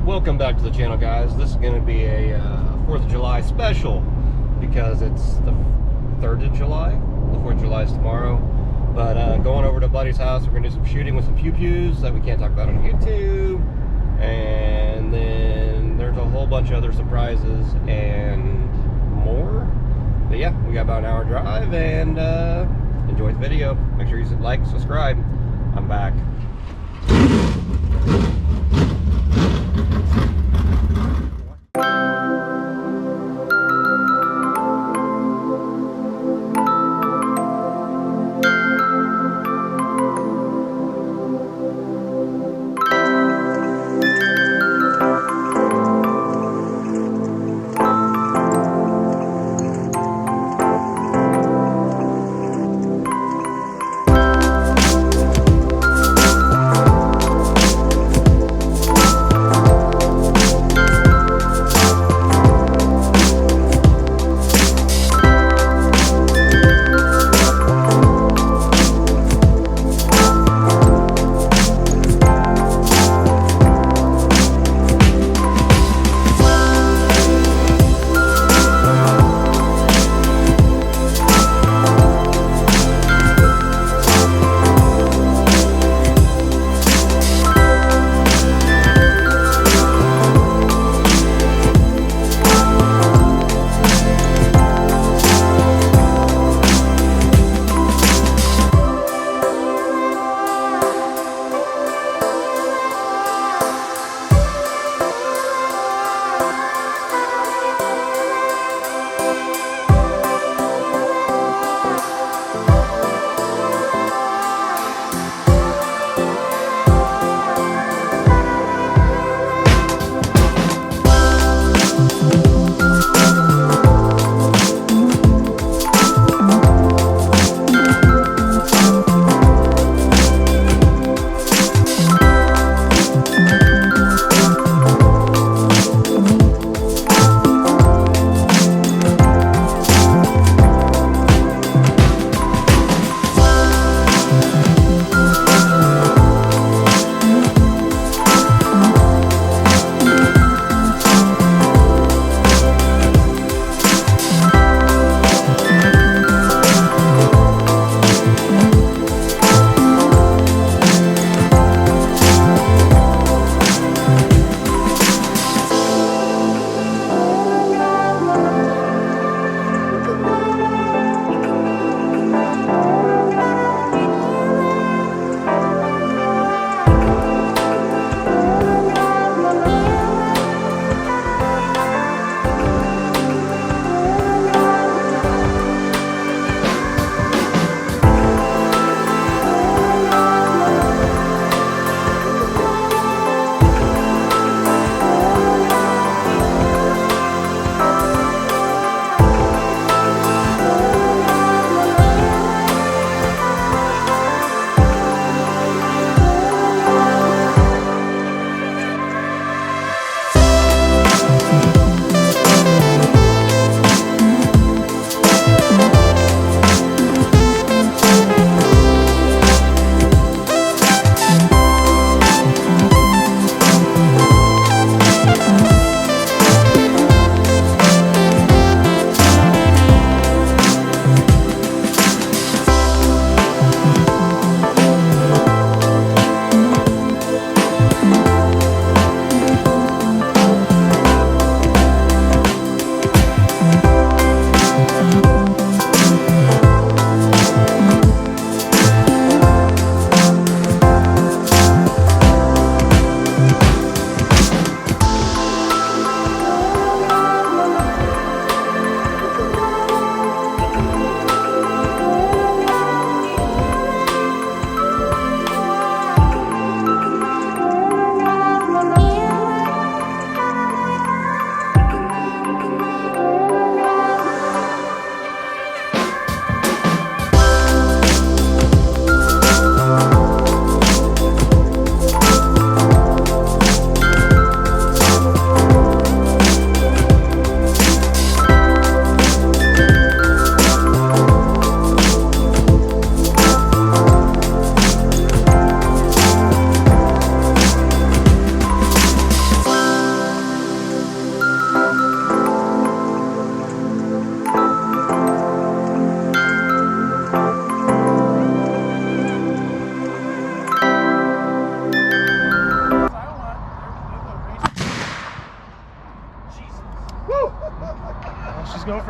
Welcome back to the channel, guys. This is going to be a 4th of July special because it's the 3rd of July. The 4th of July is tomorrow. But going over to Buddy's house, we're going to do some shooting with some pew-pews that we can't talk about on YouTube. And then there's a whole bunch of other surprises and more. But yeah, we got about an hour drive, and enjoy the video. Make sure you like, subscribe. I'm back.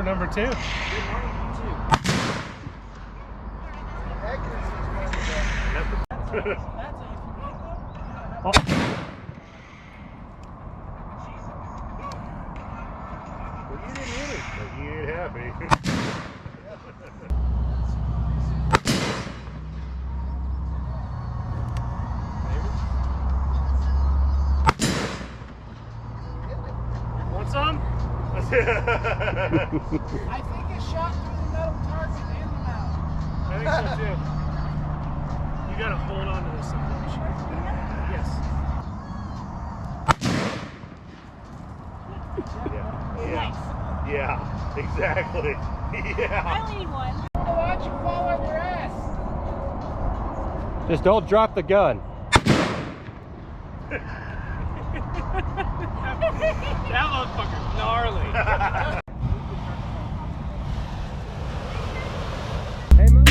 number 2. Well, you didn't hit it, but you ain't happy. Want some? I think it shot through the metal target and the mouth. I think so too. You gotta hold on to this something. Yes. Yeah, exactly. Yeah. I only need one. Watch you fall on your ass. Just don't drop the gun. That motherfucker's gnarly. Hey, Mo.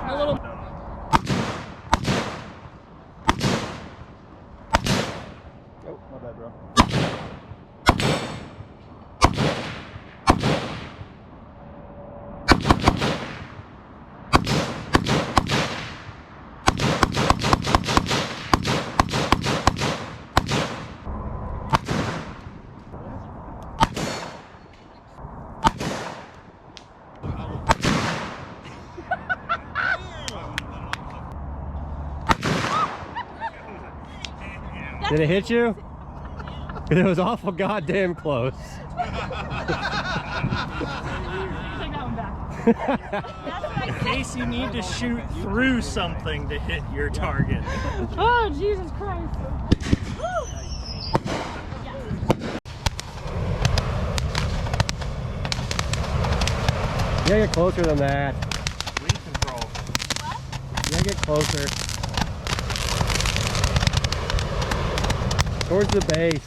A little. Oh, my bad, bro. Did it hit you? It was awful goddamn close. Take that one back. That's what I In case you need to shoot through something to hit your target. Oh, Jesus Christ. You gotta get closer than that. Wind control. You gotta get closer. Towards the base.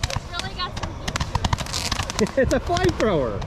It's really got some heat to it. It's a flamethrower.